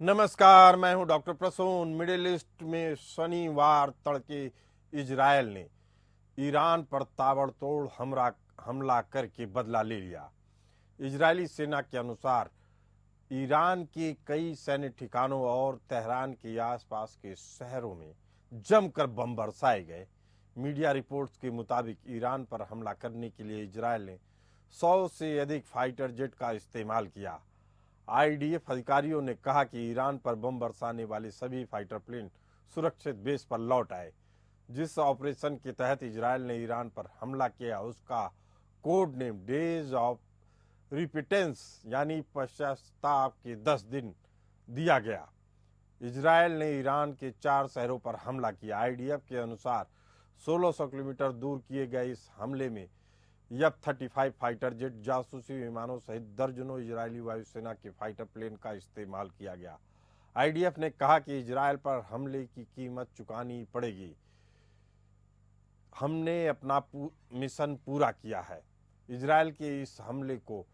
नमस्कार, मैं हूं डॉक्टर प्रसून। मिडिल ईस्ट में शनिवार तड़के इजरायल ने ईरान पर ताबड़तोड़ हमला करके बदला ले लिया। इजरायली सेना के अनुसार ईरान के कई सैन्य ठिकानों और तेहरान के आसपास के शहरों में जमकर बम बरसाए गए। मीडिया रिपोर्ट्स के मुताबिक ईरान पर हमला करने के लिए इजरायल ने 100 से अधिक फाइटर जेट का इस्तेमाल किया। आईडीएफ अधिकारियों ने कहा कि ईरान पर बम बरसाने वाले सभी फाइटर प्लेन सुरक्षित बेस पर लौट आए। जिस ऑपरेशन के तहत इजरायल ने ईरान पर हमला किया उसका कोड नेम डेज ऑफ रिपिटेंस यानी पश्चाताप के 10 दिन दिया गया। इजरायल ने ईरान के 4 शहरों पर हमला किया। आईडीएफ के अनुसार 1600 किलोमीटर दूर किए गए इस हमले में F-35 फाइटर जेट, जासूसी विमानों सहित दर्जनों इजरायली वायुसेना के फाइटर प्लेन का इस्तेमाल किया गया। आईडीएफ ने कहा कि इजरायल पर हमले की कीमत चुकानी पड़ेगी। हमने अपना मिशन पूरा किया है। इजरायल के इस हमले को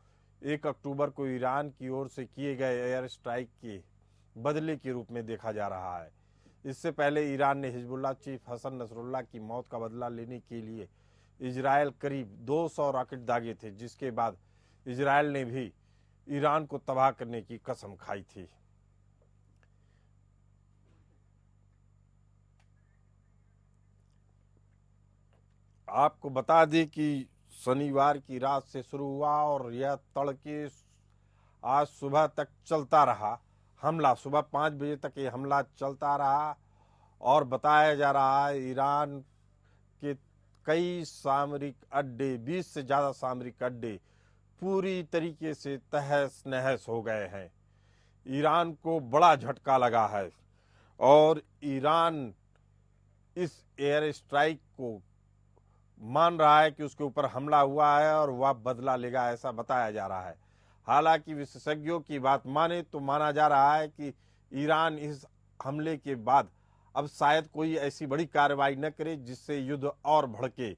1 अक्टूबर को ईरान की ओर से किए गए एयर स्ट्राइक के बदले के रूप में देखा जा रहा है। इससे पहले ईरान ने हिजबुल्लाह चीफ हसन नसरुल्लाह की मौत का बदला लेने के लिए इजरायल करीब 200 रॉकेट दागे थे, जिसके बाद इजरायल ने भी ईरान को तबाह करने की कसम खाई थी। आपको बता दें कि शनिवार की रात से शुरू हुआ और यह तड़के आज सुबह तक चलता रहा हमला। सुबह 5 बजे तक ये हमला चलता रहा और बताया जा रहा है ईरान के कई सामरिक अड्डे, 20 से ज़्यादा सामरिक अड्डे पूरी तरीके से तहस नहस हो गए हैं। ईरान को बड़ा झटका लगा है और ईरान इस एयर स्ट्राइक को मान रहा है कि उसके ऊपर हमला हुआ है और वह बदला लेगा, ऐसा बताया जा रहा है। हालांकि विशेषज्ञों की बात माने तो माना जा रहा है कि ईरान इस हमले के बाद अब शायद कोई ऐसी बड़ी कार्रवाई न करे जिससे युद्ध और भड़के,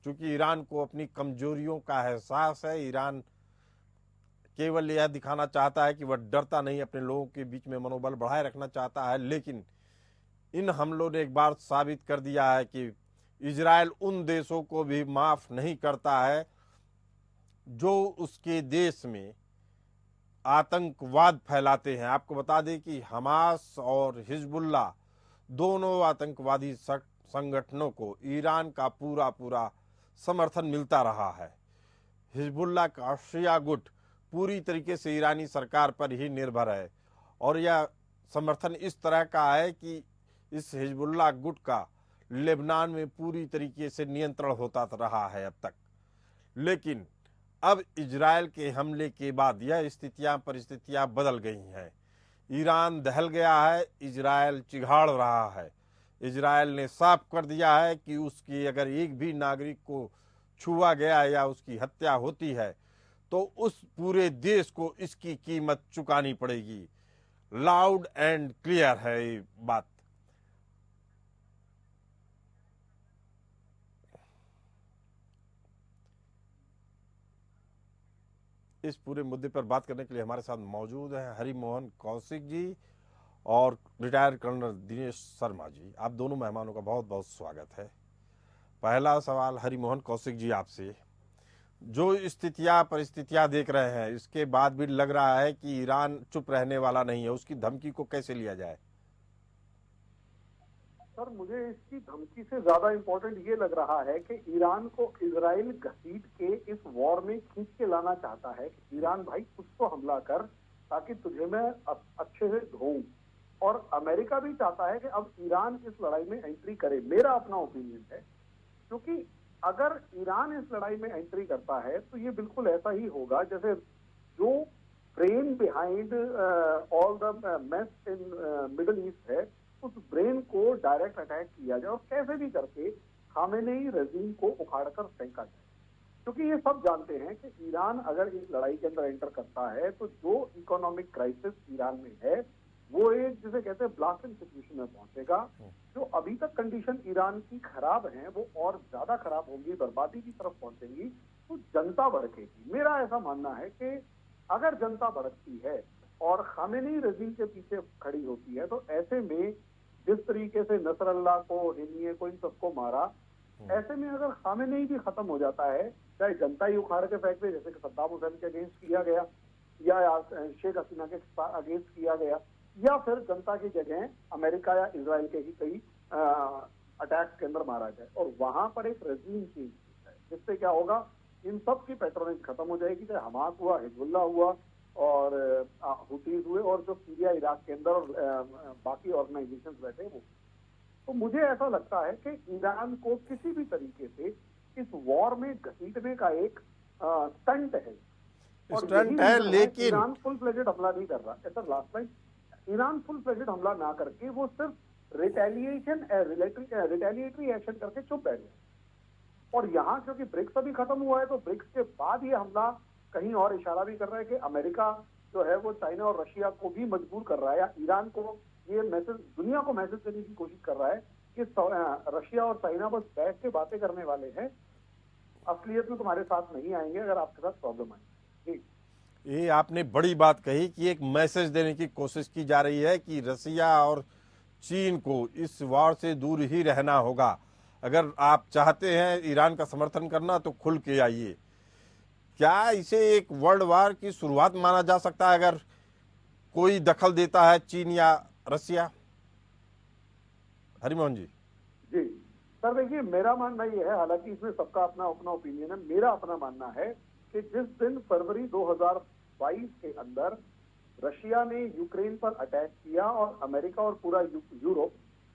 क्योंकि ईरान को अपनी कमजोरियों का एहसास है। ईरान केवल यह दिखाना चाहता है कि वह डरता नहीं, अपने लोगों के बीच में मनोबल बढ़ाए रखना चाहता है। लेकिन इन हमलों ने एक बार साबित कर दिया है कि इजरायल उन देशों को भी माफ नहीं करता है जो उसके देश में आतंकवाद फैलाते हैं। आपको बता दें कि हमास और हिजबुल्लाह दोनों आतंकवादी संगठनों को ईरान का पूरा समर्थन मिलता रहा है। हिजबुल्लाह का शिया गुट पूरी तरीके से ईरानी सरकार पर ही निर्भर है और यह समर्थन इस तरह का है कि इस हिजबुल्लाह गुट का लेबनान में पूरी तरीके से नियंत्रण होता रहा है अब तक। लेकिन अब इजरायल के हमले के बाद यह परिस्थितियां बदल गई हैं। ईरान दहल गया है, इजरायल चिघाड़ रहा है। इजरायल ने साफ कर दिया है कि उसकी अगर एक भी नागरिक को छुआ गया या उसकी हत्या होती है तो उस पूरे देश को इसकी कीमत चुकानी पड़ेगी। लाउड एंड क्लियर है ये बात। इस पूरे मुद्दे पर बात करने के लिए हमारे साथ मौजूद हैं हरिमोहन कौशिक जी और रिटायर्ड कर्नल दिनेश शर्मा जी। आप दोनों मेहमानों का बहुत बहुत स्वागत है। पहला सवाल हरिमोहन कौशिक जी आपसे, जो परिस्थितियां देख रहे हैं इसके बाद भी लग रहा है कि ईरान चुप रहने वाला नहीं है, उसकी धमकी को कैसे लिया जाए? सर, मुझे इसकी धमकी से ज्यादा इम्पोर्टेंट ये लग रहा है कि ईरान को इजराइल घसीट के इस वॉर में खींच के लाना चाहता है कि ईरान भाई कुछ तो हमला कर ताकि तुझे मैं अच्छे से धोऊं। और अमेरिका भी चाहता है कि अब ईरान इस लड़ाई में एंट्री करे। मेरा अपना ओपिनियन है, क्योंकि अगर ईरान इस लड़ाई में एंट्री करता है तो ये बिल्कुल ऐसा ही होगा जैसे जो brain behind all the mess in middle east है, उस ब्रेन को डायरेक्ट अटैक किया जाए और कैसे भी करके खामेनेई रेजिम को उखाड़कर फेंका जाए। क्योंकि ये सब जानते हैं कि ईरान अगर इस लड़ाई के अंदर एंटर करता है तो जो इकोनॉमिक क्राइसिस ईरान में है वो एक जिसे कहते हैं ब्लास्टिंग सिचुएशन में पहुंचेगा। जो अभी तक कंडीशन ईरान की खराब है वो और ज्यादा खराब होंगी, बर्बादी की तरफ पहुंचेंगी, तो जनता भड़केगी। मेरा ऐसा मानना है कि अगर जनता भड़कती है और खामेनी रजीम के पीछे खड़ी होती है, तो ऐसे में जिस तरीके से नसरल्ला को, हिनिये को, इन सबको मारा, ऐसे में अगर खामेनी भी खत्म हो जाता है, चाहे जनता ही उखाड़ के फेंक दे जैसे कि सद्दाम हुसैन के अगेंस्ट किया गया या शेख हसीना के अगेंस्ट किया गया, या फिर जनता की जगह अमेरिका या इजराइल के ही कई अटैक्स के अंदर मारा जाए और वहां पर एक रजीम चेंज होता है, जिससे क्या होगा, इन सब की पैटर्निंग खत्म हो जाएगी, चाहे हमास हुआ, हिजबुल्लाह हुआ और हुतीज हुए और जो सीरिया इराक के अंदर बाकी ऑर्गेनाइजेशंस बैठे वो। तो मुझे ऐसा लगता है कि ईरान को किसी भी तरीके से इस वॉर में घसीटने का एक स्टंट है, और यही स्टंट है, रीजन लेकिन ईरान फुल फ्लेजेड हमला नहीं कर रहा। ऐसा last line, Iran full fledged हमला ना करके वो सिर्फ रिटेलिएटरी एक्शन करके चुप बैठ गया। और यहाँ क्योंकि ब्रिक्स अभी खत्म हुआ है, तो ब्रिक्स के बाद ये हमला कहीं और इशारा भी कर रहा है कि अमेरिका जो है वो चाइना और रशिया को भी मजबूर कर रहा है, या ईरान को ये मैसेज, दुनिया को मैसेज देने की कोशिश कर रहा है कि रशिया और चाइना बस बैठ के बातें करने वाले हैं, असलियत में तुम्हारे साथ नहीं आएंगे अगर आपके साथ प्रॉब्लम आए। ये आपने बड़ी बात कही कि एक मैसेज देने की कोशिश की जा रही है कि रसिया और चीन को इस वार से दूर ही रहना होगा। अगर आप चाहते हैं ईरान का समर्थन करना तो खुल के आइए। क्या इसे एक वर्ल्ड वार की शुरुआत माना जा सकता है अगर कोई दखल देता है चीन या रसिया? हरिमोहन जी। जी सर, देखिए मेरा मानना ये है, हालांकि इसमें सबका अपना अपना ओपिनियन है, मेरा अपना मानना है कि जिस दिन फरवरी 2022 के अंदर रशिया ने यूक्रेन पर अटैक किया और अमेरिका और पूरा यूरोप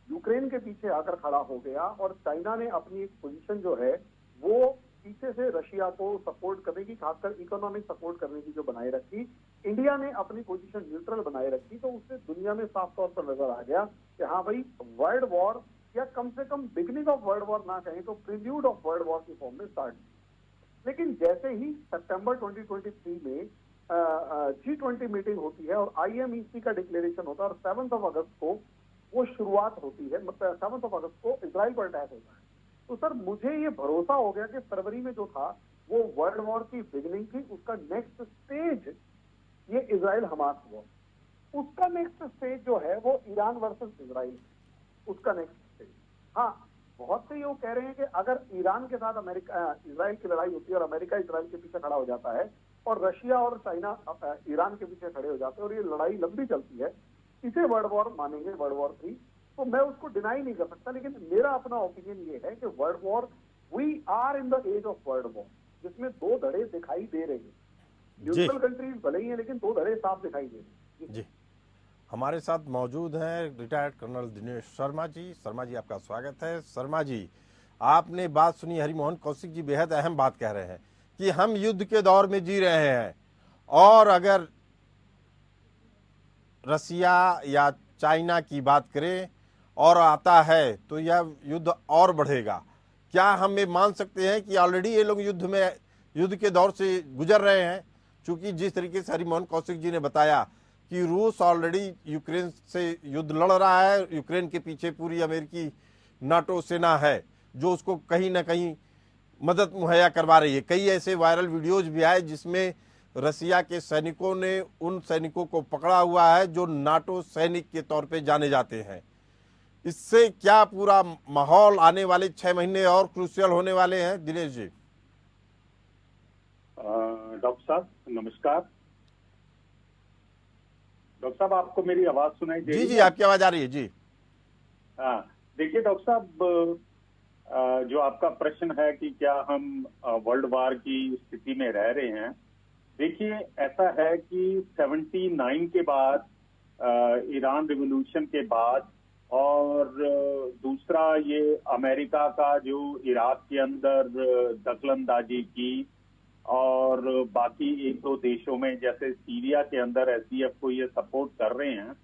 यूक्रेन के पीछे आकर खड़ा हो गया और चाइना ने अपनी एक पोजीशन जो है वो पीछे से रशिया को सपोर्ट करने की, खासकर इकोनॉमिक सपोर्ट करने की जो बनाए रखी, इंडिया ने अपनी पोजीशन न्यूट्रल बनाए रखी, तो उससे दुनिया में साफ तौर पर नजर आ गया कि हाँ भाई, वर्ल्ड वॉर या कम से कम बिगनिंग ऑफ वर्ल्ड वॉर ना कहें तो प्रील्यूड ऑफ वर्ल्ड वॉर की फॉर्म में स्टार्ट। लेकिन जैसे ही सितंबर 2023 में G20 मीटिंग होती है और IMEC का डिक्लेरेशन होता है और 7 अगस्त को वो शुरुआत होती है, मतलब 7 अगस्त को इजराइल पर अटैक होता है, तो सर मुझे ये भरोसा हो गया कि फरवरी में जो था वो वर्ल्ड वॉर की बिगिनिंग थी, उसका नेक्स्ट स्टेज ये इजराइल हमास हुआ, उसका नेक्स्ट स्टेज जो है वो ईरान वर्सेस इजराइल, उसका नेक्स्ट स्टेज। हाँ, बहुत से ये कह रहे हैं कि अगर ईरान के साथ अमेरिका इजराइल की लड़ाई होती है और अमेरिका इजराइल के पीछे खड़ा हो जाता है और रशिया और चाइना ईरान के पीछे खड़े हो जाते हैं और ये लड़ाई लंबी चलती है, इसे वर्ल्ड वॉर मानेंगे, वर्ल्ड वॉर 3, तो मैं उसको डिनाई नहीं कर सकता। लेकिन मेरा अपना ओपिनियन ये है कि world war, we are in the age of world war, जिसमें दो धड़े दिखाई दे रहे हैं, न्यूट्रल कंट्रीज भले ही हैं लेकिन दो धड़े साफ दिखाई दे रहे हैं। जी, हमारे साथ मौजूद हैं रिटायर्ड कर्नल दिनेश शर्मा जी। शर्मा जी, आपका स्वागत है। शर्मा जी, आपने बात सुनी, हरिमोहन कौशिक जी बेहद अहम बात कह रहे हैं कि हम युद्ध के दौर में जी रहे हैं और अगर रसिया या चाइना की बात करें और आता है तो यह युद्ध और बढ़ेगा। क्या हम ये मान सकते हैं कि ऑलरेडी ये लोग युद्ध के दौर से गुजर रहे हैं? चूंकि जिस तरीके से हरिमोहन कौशिक जी ने बताया कि रूस ऑलरेडी यूक्रेन से युद्ध लड़ रहा है, यूक्रेन के पीछे पूरी अमेरिकी नाटो सेना है जो उसको कहीं ना कहीं मदद मुहैया करवा रही है। कई ऐसे वायरल वीडियोज भी आए जिसमें रसिया के सैनिकों ने उन सैनिकों को पकड़ा हुआ है जो नाटो सैनिक के तौर पे जाने जाते हैं। इससे क्या पूरा माहौल आने वाले 6 महीने और क्रूशियल होने वाले हैं? दिनेश जी। डॉक्टर साहब नमस्कार। डॉक्टर साहब, आपको मेरी आवाज सुनाई दे रही है? जी, आपकी आवाज आ रही है जी। हाँ, देखिए डॉक्टर साहब, जो आपका प्रश्न है कि क्या हम वर्ल्ड वार की स्थिति में रह रहे हैं, देखिए ऐसा है कि 79 के बाद, ईरान रिवॉल्यूशन के बाद, और दूसरा ये अमेरिका का जो इराक के अंदर दखलंदाजी की और बाकी एक दो देशों में जैसे सीरिया के अंदर SDF को ये सपोर्ट कर रहे हैं,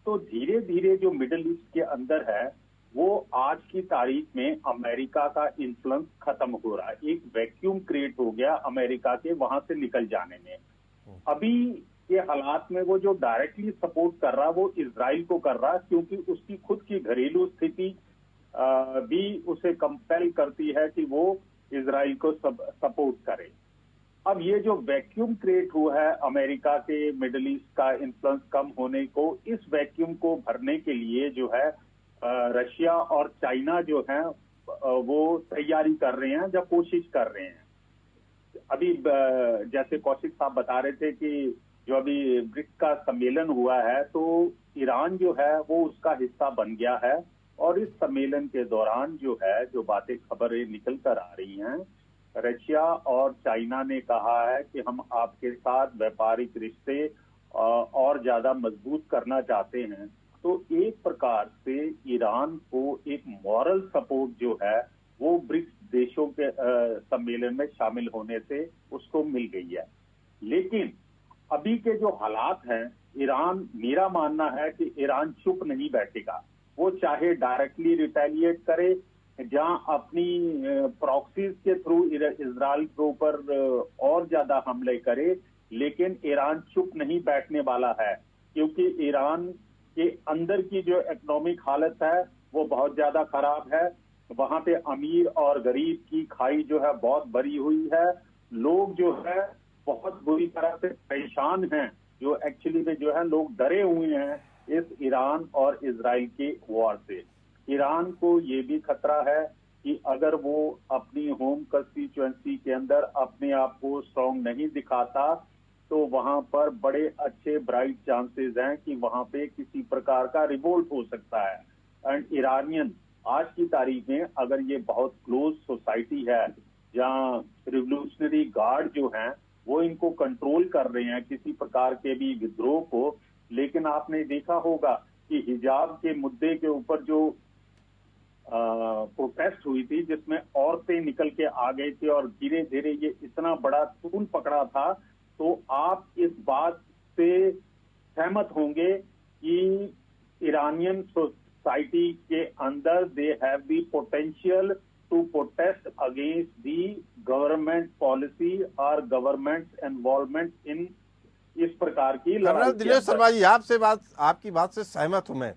तो धीरे धीरे जो मिडिल ईस्ट के अंदर है वो आज की तारीख में अमेरिका का इन्फ्लुएंस खत्म हो रहा है। एक वैक्यूम क्रिएट हो गया अमेरिका के वहां से निकल जाने में। अभी के हालात में वो जो डायरेक्टली सपोर्ट कर रहा है वो इजराइल को कर रहा है, क्योंकि उसकी खुद की घरेलू स्थिति भी उसे कंपेल करती है कि वो इजराइल को सपोर्ट करे। अब ये जो वैक्यूम क्रिएट हुआ है अमेरिका के मिडिल ईस्ट का इन्फ्लुएंस कम होने को, इस वैक्यूम को भरने के लिए जो है रशिया और चाइना जो है वो तैयारी कर रहे हैं या कोशिश कर रहे हैं। अभी जैसे कौशिक साहब बता रहे थे कि जो अभी ब्रिक्स का सम्मेलन हुआ है तो ईरान जो है वो उसका हिस्सा बन गया है, और इस सम्मेलन के दौरान जो है जो बातें खबरें निकल कर आ रही हैं, रशिया और चाइना ने कहा है कि हम आपके साथ व्यापारिक रिश्ते और ज्यादा मजबूत करना चाहते हैं। तो एक प्रकार से ईरान को एक मॉरल सपोर्ट जो है वो ब्रिक्स देशों के सम्मेलन में शामिल होने से उसको मिल गई है। लेकिन अभी के जो हालात हैं, ईरान, मेरा मानना है कि ईरान चुप नहीं बैठेगा। वो चाहे डायरेक्टली रिटेलिएट करे, जहां अपनी प्रॉक्सीज के थ्रू इजराइल के ऊपर और ज्यादा हमले करे, लेकिन ईरान चुप नहीं बैठने वाला है, क्योंकि ईरान के अंदर की जो इकोनॉमिक हालत है वो बहुत ज्यादा खराब है। वहां पे अमीर और गरीब की खाई जो है बहुत बड़ी हुई है। लोग जो है बहुत बुरी तरह से परेशान हैं, जो एक्चुअली में जो है लोग डरे हुए हैं इस ईरान और इजराइल के वॉर से। ईरान को ये भी खतरा है कि अगर वो अपनी होम कंस्टिट्यूएंसी के अंदर अपने आप को स्ट्रॉन्ग नहीं दिखाता तो वहां पर बड़े अच्छे ब्राइट चांसेस हैं कि वहां पे किसी प्रकार का रिवोल्ट हो सकता है। एंड ईरानियन आज की तारीख में, अगर ये बहुत क्लोज सोसाइटी है जहां रिवोल्यूशनरी गार्ड जो हैं वो इनको कंट्रोल कर रहे हैं किसी प्रकार के भी विद्रोह को, लेकिन आपने देखा होगा कि हिजाब के मुद्दे के ऊपर जो प्रोटेस्ट हुई थी जिसमें औरतें निकल के आ गई थी और धीरे धीरे ये इतना बड़ा तूल पकड़ा था, तो आप इस बात से सहमत होंगे कि ईरानियन सोसाइटी के अंदर they have the potential to protest against the government policy और गवर्नमेंट इन्वॉल्वमेंट इन इस प्रकार की कर्नल लड़ाई। दिनेश शर्मा जी, आपकी बात से सहमत हूं मैं,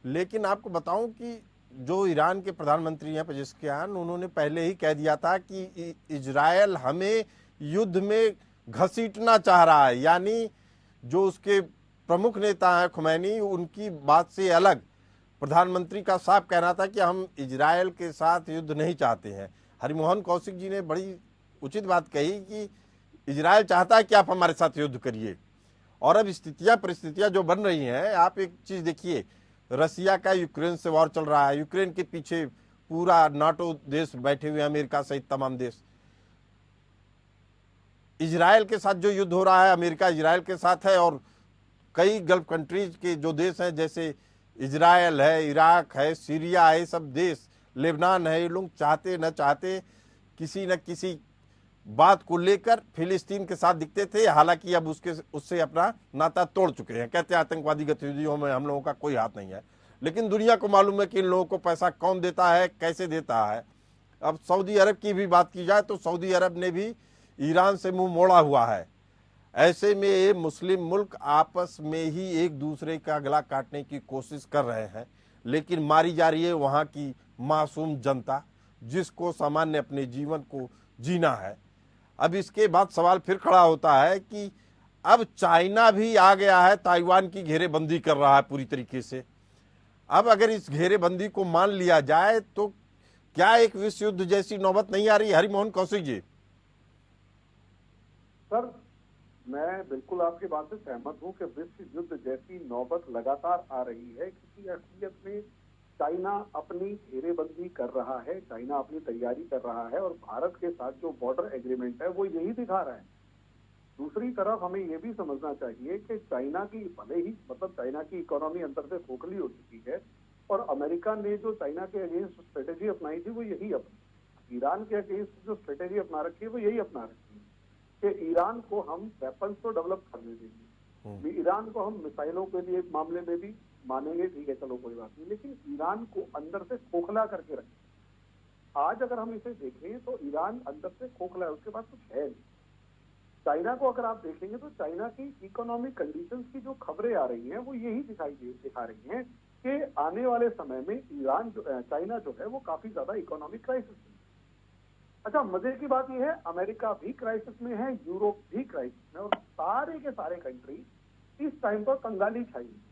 लेकिन आपको बताऊं कि जो ईरान के प्रधानमंत्री हैं पेजेश्कियान, उन्होंने पहले ही कह दिया था कि इजरायल हमें युद्ध में घसीटना चाह रहा है। यानी जो उसके प्रमुख नेता हैं खुमैनी, उनकी बात से अलग प्रधानमंत्री का साफ कहना था कि हम इजरायल के साथ युद्ध नहीं चाहते हैं। हरिमोहन कौशिक जी ने बड़ी उचित बात कही कि इजरायल चाहता है कि आप हमारे साथ युद्ध करिए। और अब परिस्थितियां जो बन रही हैं, आप एक चीज देखिए, रसिया का यूक्रेन से वॉर चल रहा है, यूक्रेन के पीछे पूरा नाटो देश बैठे हुए हैं, अमेरिका सहित तमाम देश। इजरायल के साथ जो युद्ध हो रहा है, अमेरिका इजरायल के साथ है, और कई गल्फ कंट्रीज के जो देश हैं जैसे इजरायल है, इराक है, सीरिया है, सब देश, लेबनान है, ये लोग चाहते न चाहते किसी न किसी बात को लेकर फिलिस्तीन के साथ दिखते थे। हालांकि अब उससे अपना नाता तोड़ चुके हैं, कहते हैं आतंकवादी गतिविधियों में हम लोगों का कोई हाथ नहीं है। लेकिन दुनिया को मालूम है कि इन लोगों को पैसा कौन देता है, कैसे देता है। अब सऊदी अरब की भी बात की जाए तो सऊदी अरब ने भी ईरान से मुंह मोड़ा हुआ है। ऐसे में ये मुस्लिम मुल्क आपस में ही एक दूसरे का गला काटने की कोशिश कर रहे हैं, लेकिन मारी जा रही है वहाँ की मासूम जनता, जिसको सामान्य अपने जीवन को जीना है। अब इसके बाद सवाल फिर खड़ा होता है कि अब चाइना भी आ गया है, ताइवान की घेरेबंदी कर रहा है पूरी तरीके से। अब अगर इस घेरेबंदी को मान लिया जाए तो क्या एक विश्व युद्ध जैसी नौबत नहीं आ रही? हरिमोहन कौशिक जी। सर, मैं बिल्कुल आपकी बात से सहमत हूं कि विश्व युद्ध जैसी नौबत लगातार आ रही है, क्योंकि असलियत में चाइना अपनी घेरेबंदी कर रहा है, चाइना अपनी तैयारी कर रहा है, और भारत के साथ जो बॉर्डर एग्रीमेंट है वो यही दिखा रहा है। दूसरी तरफ हमें ये भी समझना चाहिए कि चाइना की भले ही चाइना की इकोनॉमी अंदर से खोखली हो चुकी है, और अमेरिका ने जो चाइना के अगेंस्ट स्ट्रेटेजी अपनाई थी वो यही अपनी, ईरान के अगेंस्ट जो स्ट्रेटेजी अपना रखी है वो यही अपना रखी है कि ईरान को हम वेपन्स तो डेवलप करने देंगे, ईरान को हम मिसाइलों के लिए एक मामले में भी मानेंगे, ठीक है चलो कोई बात नहीं, लेकिन ईरान को अंदर से खोखला करके रखें। आज अगर हम इसे देखें तो ईरान अंदर से खोखला है, उसके पास कुछ है नहीं। चाइना को अगर आप देखेंगे तो चाइना की इकोनॉमिक कंडीशंस की जो खबरें आ रही हैं वो यही दिखा रही हैं कि आने वाले समय में चाइना जो है वो काफी ज्यादा इकोनॉमिक क्राइसिस में। अच्छा, मजे की बात यह है, अमेरिका भी क्राइसिस में है, यूरोप भी क्राइसिस में, और सारे के सारे कंट्री इस टाइम पर कंगाली छाई हुई है।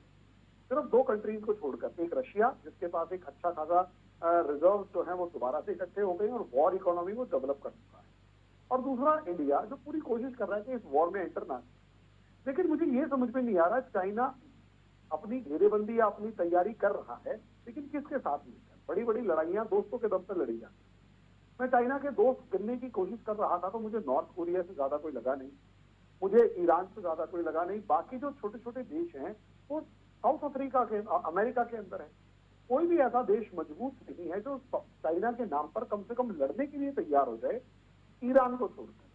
सिर्फ दो कंट्रीज को छोड़कर, एक रशिया जिसके पास एक अच्छा खासा रिजर्व जो है वो दोबारा से इकट्ठे हो गए और वॉर इकोनॉमी को डेवलप कर चुका है, और दूसरा इंडिया जो पूरी कोशिश कर रहा है कि इस वॉर में एंटर ना। लेकिन मुझे ये समझ में नहीं आ रहा, चाइना अपनी घेरेबंदी या अपनी तैयारी कर रहा है, लेकिन किसके साथ मिलकर? बड़ी बड़ी लड़ाइयां दोस्तों के दम पर लड़ी जाती। मैं चाइना के दोस्त गिनने की कोशिश कर रहा था तो मुझे नॉर्थ कोरिया से ज्यादा कोई लगा नहीं, मुझे ईरान से ज्यादा कोई लगा नहीं। बाकी जो छोटे छोटे देश हैं वो साउथ अफ्रीका के, अमेरिका के अंदर है। कोई भी ऐसा देश मजबूत नहीं है जो चाइना के नाम पर कम से कम लड़ने के लिए तैयार हो जाए, ईरान को छोड़कर।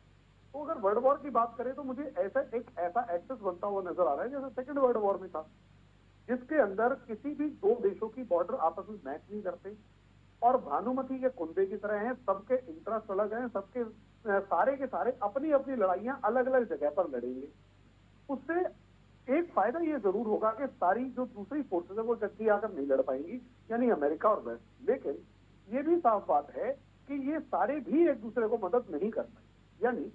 तो अगर वर्ल्ड वॉर की बात करें तो मुझे ऐसा एक्सेस बनता हुआ नजर आ रहा है जैसे सेकेंड वर्ल्ड वॉर में था, जिसके अंदर किसी भी दो देशों की बॉर्डर आपस में मैच नहीं करते और भानुमति के कुंबे की तरह हैं, सबके इंटरेस्ट अलग हैं, सबके सारे के सारे अपनी अपनी लड़ाइयां अलग अलग जगह पर लड़ेंगे। उससे एक फायदा ये जरूर होगा कि सारी जो दूसरी फोर्सेज है वो इकट्ठी आकर नहीं लड़ पाएंगी, यानी अमेरिका और वेस्ट। लेकिन ये भी साफ बात है कि ये सारे भी एक दूसरे को मदद नहीं कर पाएंगे। यानी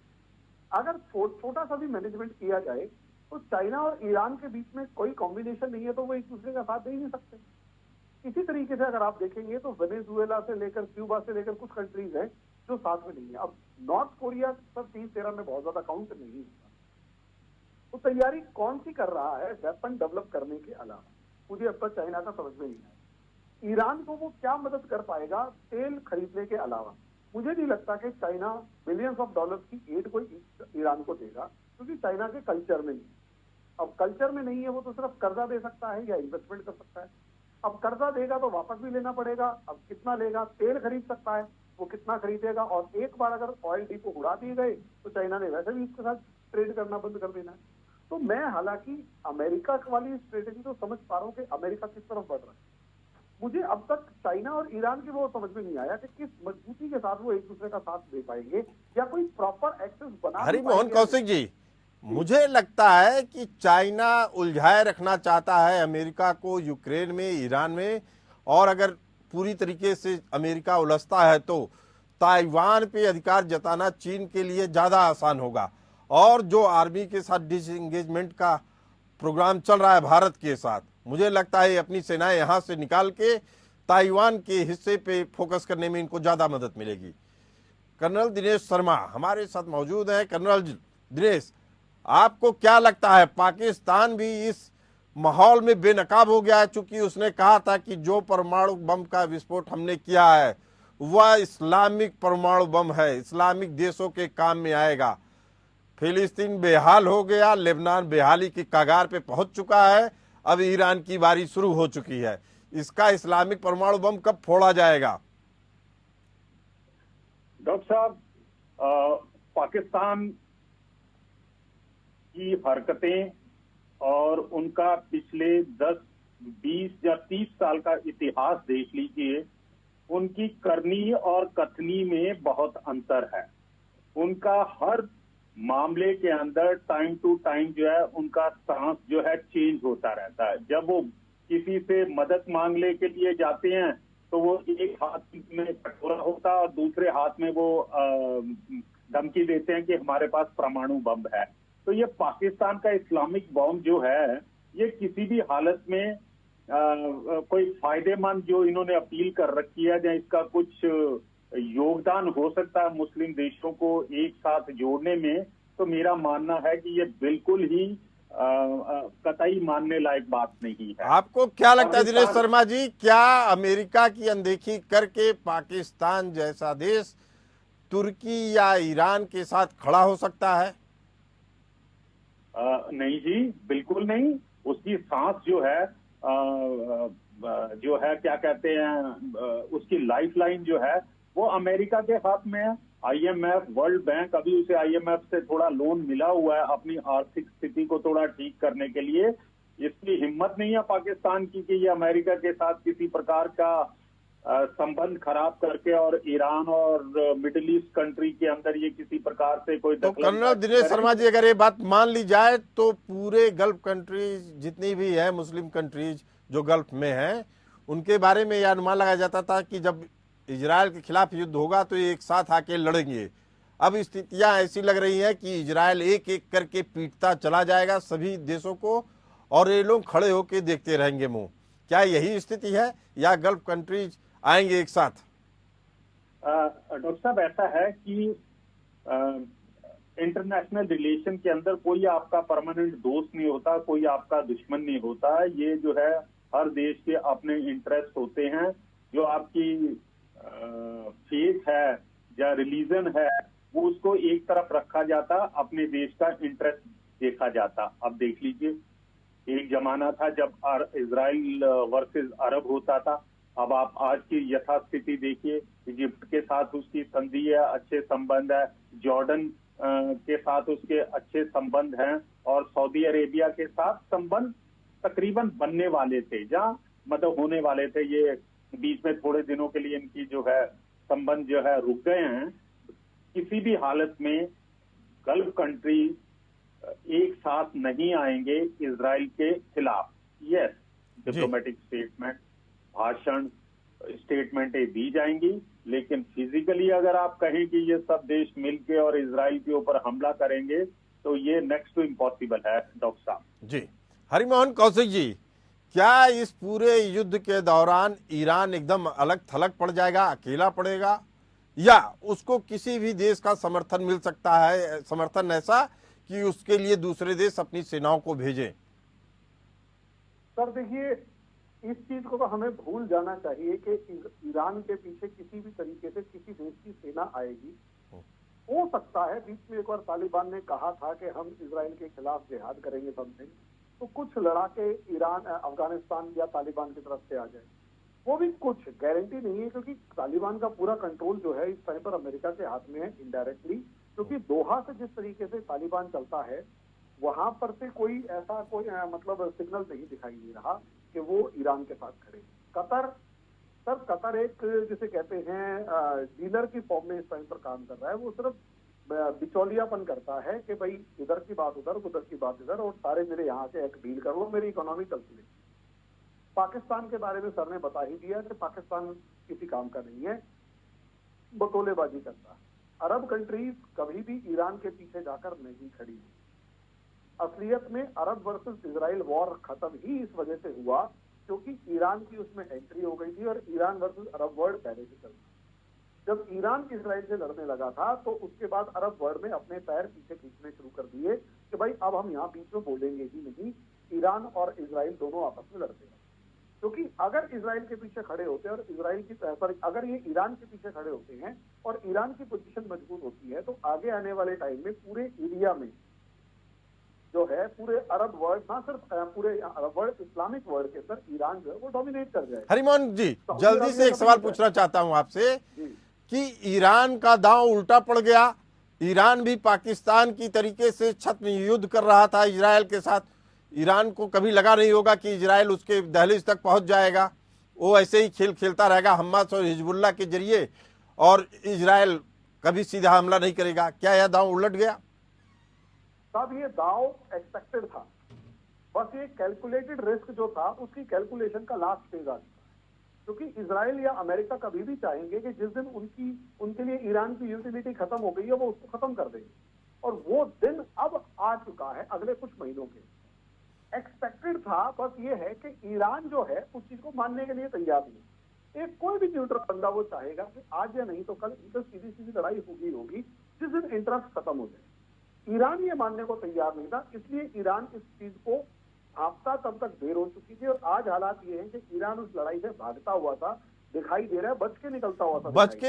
अगर छोटा सा भी मैनेजमेंट किया जाए तो चाइना और ईरान के बीच में कोई कॉम्बिनेशन नहीं है तो वो एक दूसरे का साथ दे ही नहीं सकते। इसी तरीके से अगर आप देखेंगे तो वेनेजुएला से लेकर क्यूबा से लेकर कुछ कंट्रीज हैं जो साथ में नहीं है। अब नॉर्थ कोरिया सब 30-13 में बहुत ज्यादा काउंट नहीं होता। तो तैयारी कौन सी कर रहा है वेपन डेवलप करने के अलावा, मुझे अब तक चाइना का समझ में नहीं आया। ईरान को वो क्या मदद कर पाएगा तेल खरीदने के अलावा? मुझे नहीं लगता कि चाइना बिलियंस ऑफ डॉलर्स की एड कोई ईरान को देगा, क्योंकि चाइना के कल्चर में नहीं। अब कल्चर में नहीं है वो तो सिर्फ कर्जा दे सकता है या इन्वेस्टमेंट कर सकता है। अब कर्जा देगा तो वापस भी लेना पड़ेगा, अब कितना लेगा? तेल खरीद सकता है, वो कितना खरीदेगा? और एक बार अगर ऑयल डिपो उड़ा दिए गए तो चाइना ने वैसे भी इसके साथ ट्रेड करना बंद कर देना है। तो मैं हालांकि अमेरिका वाली स्ट्रेटेजी तो समझ पा रहा हूँ कि अमेरिका किस तरफ बढ़ रहा है। मुझे अब तक चाइना और ईरान की वो समझ में नहीं आया कि किस मजबूती के साथ वो एक दूसरे का साथ दे पाएंगे या कोई प्रॉपर एक्सेस बना हरिमोहन कौशिक जी, मुझे लगता है कि चाइना उलझाए रखना चाहता है अमेरिका को यूक्रेन में, ईरान में, और अगर पूरी तरीके से अमेरिका उलझता है तो ताइवान पे अधिकार जताना चीन के लिए ज़्यादा आसान होगा। और जो आर्मी के साथ डिसएंगेजमेंट का प्रोग्राम चल रहा है भारत के साथ, मुझे लगता है अपनी सेनाएं यहाँ से निकाल के ताइवान के हिस्से पे फोकस करने में इनको ज़्यादा मदद मिलेगी। कर्नल दिनेश शर्मा हमारे साथ मौजूद हैं। कर्नल दिनेश, आपको क्या लगता है पाकिस्तान भी इस माहौल में बेनकाब हो गया है? चूंकि उसने कहा था कि जो परमाणु बम का विस्फोट हमने किया है वह इस्लामिक परमाणु बम है, इस्लामिक देशों के काम में आएगा। फिलिस्तीन बेहाल हो गया, लेबनान बेहाली की कगार पे पहुंच चुका है, अब ईरान की बारी शुरू हो चुकी है। इसका इस्लामिक परमाणु बम कब फोड़ा जाएगा? डॉक्टर साहब, पाकिस्तान की हरकतें और उनका पिछले 10, 20 या 30 साल का इतिहास देख लीजिए, उनकी करनी और कथनी में बहुत अंतर है। उनका हर मामले के अंदर टाइम टू टाइम जो है उनका स्टांस जो है चेंज होता रहता है। जब वो किसी से मदद मांगने के लिए जाते हैं तो वो एक हाथ में कटोरा होता है और दूसरे हाथ में वो धमकी देते हैं कि हमारे पास परमाणु बम है। तो ये पाकिस्तान का इस्लामिक बम जो है ये किसी भी हालत में कोई फायदेमंद जो इन्होंने अपील कर रखी है या इसका कुछ योगदान हो सकता है मुस्लिम देशों को एक साथ जोड़ने में, तो मेरा मानना है कि ये बिल्कुल ही कतई मानने लायक बात नहीं है। आपको क्या लगता है दिनेश शर्मा जी, क्या अमेरिका की अनदेखी करके पाकिस्तान जैसा देश तुर्की या ईरान के साथ खड़ा हो सकता है? नहीं जी, बिल्कुल नहीं। उसकी सांस जो है क्या कहते हैं, उसकी लाइफलाइन जो है वो अमेरिका के हाथ में है। आईएमएफ, वर्ल्ड बैंक, अभी उसे आईएमएफ से थोड़ा लोन मिला हुआ है अपनी आर्थिक स्थिति को थोड़ा ठीक करने के लिए। इसकी हिम्मत नहीं है पाकिस्तान की कि ये अमेरिका के साथ किसी प्रकार का संबंध खराब करके और ईरान और मिडिल ईस्ट कंट्री के अंदर ये किसी प्रकार से कोई तो कर्नल दिनेश शर्मा जी, अगर ये बात मान ली जाए तो पूरे गल्फ कंट्रीज जितनी भी है, मुस्लिम कंट्रीज जो गल्फ में हैं, उनके बारे में यह अनुमान लगाया जाता था कि जब इजराइल के खिलाफ युद्ध होगा तो ये एक साथ आके लड़ेंगे। अब स्थितियां ऐसी लग रही हैं कि इजराइल एक एक करके पीटता चला जाएगा सभी देशों को, और ये लोग खड़े होकर देखते रहेंगे मुंह। क्या यही स्थिति है या गल्फ कंट्रीज आएंगे एक साथ? डॉक्टर साहब, ऐसा है कि इंटरनेशनल रिलेशन के अंदर कोई आपका परमानेंट दोस्त नहीं होता, कोई आपका दुश्मन नहीं होता। ये जो है हर देश के अपने इंटरेस्ट होते हैं। जो आपकी फेथ है या रिलीजन है वो उसको एक तरफ रखा जाता, अपने देश का इंटरेस्ट देखा जाता। अब देख लीजिए, एक जमाना था जब इजराइल वर्सेस अरब होता था। अब आप आज की यथास्थिति देखिए, इजिप्ट के साथ उसकी संधि है, अच्छे संबंध है, जॉर्डन के साथ उसके अच्छे संबंध हैं, और सऊदी अरेबिया के साथ संबंध तकरीबन बनने वाले थे, जहाँ मतलब होने वाले थे। ये बीच में थोड़े दिनों के लिए इनकी जो है संबंध जो है रुक गए हैं। किसी भी हालत में गल्फ कंट्री एक साथ नहीं आएंगे इजराइल के खिलाफ। यस, डिप्लोमेटिक स्टेटमेंट, भाषण, स्टेटमेंटें दी जाएंगी, लेकिन फिजिकली अगर आप कहें कि ये सब देश मिलके और इजराइल के ऊपर हमला करेंगे तो ये नेक्स्ट टू इम्पॉसिबल है डॉक्टर साहब। जी, हरिमोहन कौशिक जी, क्या इस पूरे युद्ध के दौरान ईरान एकदम अलग थलग पड़ जाएगा, अकेला पड़ेगा, या उसको किसी भी देश का समर्थन मिल सकता है, समर्थन ऐसा कि उसके लिए दूसरे देश अपनी सेनाओं को भेजें? सर देखिए, इस चीज को तो हमें भूल जाना चाहिए कि ईरान के पीछे किसी भी तरीके से किसी देश की सेना आएगी। हो सकता है बीच में एक बार तालिबान ने कहा था कि हम इजराइल के खिलाफ जिहाद करेंगे समथिंग, तो कुछ लड़ाके ईरान अफगानिस्तान या तालिबान की तरफ से आ जाए। वो भी कुछ गारंटी नहीं है, क्योंकि तालिबान का पूरा कंट्रोल जो है इस टाइम पर अमेरिका के हाथ में है इनडायरेक्टली। क्योंकि दोहा से जिस तरीके से तालिबान चलता है, वहां पर से कोई ऐसा कोई मतलब सिग्नल नहीं दिखाई दे रहा कि वो ईरान के साथ खड़े। कतर, सर कतर एक जिसे कहते हैं डीलर की फॉर्म में इस टाइम पर काम कर रहा है। वो सिर्फ बिचौलियापन करता है कि भाई इधर की बात उधर, उधर की बात इधर, और सारे मेरे यहाँ से एक डील कर लो, मेरी इकोनॉमी चलती है। पाकिस्तान के बारे में सर ने बता ही दिया कि पाकिस्तान किसी काम का नहीं है, बतौलेबाजी करता है। अरब कंट्रीज कभी भी ईरान के पीछे जाकर नहीं खड़ी। असलियत में अरब वर्सेस इजराइल वॉर खत्म ही इस वजह से हुआ क्योंकि ईरान की उसमें एंट्री हो गई थी, और ईरान वर्सेस अरब वर्ल्ड पहले से चल रहा। जब ईरान इजराइल से लड़ने लगा था तो उसके बाद अरब वर्ल्ड ने अपने पैर पीछे खींचने शुरू कर दिए कि भाई अब हम यहाँ बीच में बोलेंगे ही नहीं, ईरान और इजराइल दोनों आपस में लड़ते हैं। क्योंकि अगर इजराइल के पीछे खड़े होते हैं और इजराइल की सॉरी अगर ये ईरान के पीछे खड़े होते हैं और ईरान की पोजीशन मजबूत होती है, तो आगे आने वाले टाइम में पूरे एरिया में जो है, पूरे अरब वर्ल्ड, ना सिर्फ पूरे अरब वर्ल्ड, इस्लामिक वर्ल्ड के अंदर ईरान जो है वो डोमिनेट कर जाएगा। हरिमोहन जी, जल्दी से एक सवाल पूछना चाहता हूं आपसे कि ईरान का दांव उल्टा पड़ गया। ईरान भी पाकिस्तान की तरीके से छद्म युद्ध कर रहा था इजराइल के साथ। ईरान को कभी लगा नहीं होगा कि इजराइल उसके दहलीज तक पहुंच जाएगा। वो ऐसे ही खेल खेलता रहेगा हमास और हिजबुल्लाह के जरिए, और इजराइल कभी सीधा हमला नहीं करेगा। क्या यह दांव उलट गया? तब ये दांव एक्सपेक्टेड था, बस ये कैलकुलेटेड रिस्क जो था उसकी कैलकुलेशन का लास्ट फेज आ चुका है। क्योंकि इजराइल या अमेरिका कभी भी चाहेंगे कि जिस दिन उनके लिए ईरान की यूटिलिटी खत्म हो गई है वो उसको खत्म कर देंगे, और वो दिन अब आ चुका है अगले कुछ महीनों के। एक्सपेक्टेड था, बस ये है कि ईरान जो है उस चीज को मानने के लिए तैयार नहीं। एक कोई भी न्यूट्रल बंदा वो चाहेगा कि आज या नहीं तो कल इनसे सीधी सीधी लड़ाई होगी जिस दिन इंटरेस्ट खत्म हो जाए। ईरान ये मानने को तैयार नहीं था, इसलिए ईरान इस चीज को भापता तब तक देर हो चुकी थी। और आज हालात ये हैं कि ईरान उस लड़ाई से भागता हुआ था, दिखाई दे रहा है, बच के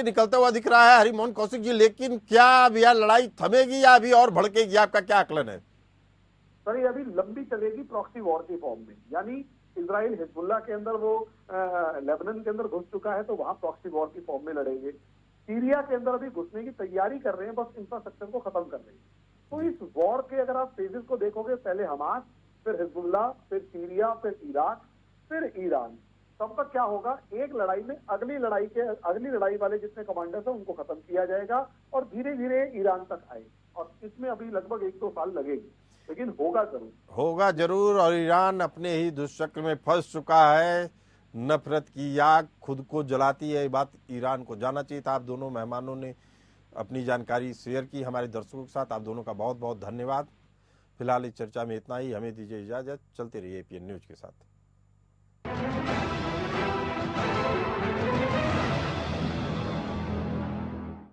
निकलता हुआ दिख रहा है हरिमोहन कौशिक जी। लेकिन क्या अब यह लड़ाई थमेगी या अभी और भड़केगी? आपका क्या आकलन है? सर ये अभी लंबी चलेगी प्रॉक्सी वॉर के फॉर्म में, यानी इजराइल हिजबुल्लाह के अंदर वो लेबनान के अंदर घुस चुका है तो वहां प्रॉक्सी वॉर की फॉर्म में लड़ेंगे। सीरिया के अंदर अभी घुसने की तैयारी कर रहे हैं, बस इंफ्रास्ट्रक्चर को खत्म कर रहे हैं। तो इस वॉर के अगर आप फेजेस को देखोगे, पहले हमास, फिर हिजबुल्लाह, फिर सीरिया, फिर इराक, फिर ईरान, तब तक क्या होगा, एक लड़ाई में अगली लड़ाई वाले जितने कमांडर्स हैं उनको खत्म किया जाएगा और धीरे धीरे ईरान तक आए। और इसमें अभी लगभग 1-2 साल लगेगी, लेकिन होगा जरूर। और ईरान अपने ही दुष्चक्र में फंस चुका है। नफरत की आग खुद को जलाती है। ये बात ईरान को जानना चाहिए था। आप दोनों मेहमानों ने अपनी जानकारी शेयर की हमारे दर्शकों के साथ। आप दोनों का बहुत बहुत धन्यवाद। फिलहाल इस चर्चा में इतना ही। हमें दीजिए इजाजत। चलते रहिए एपीएन न्यूज के साथ।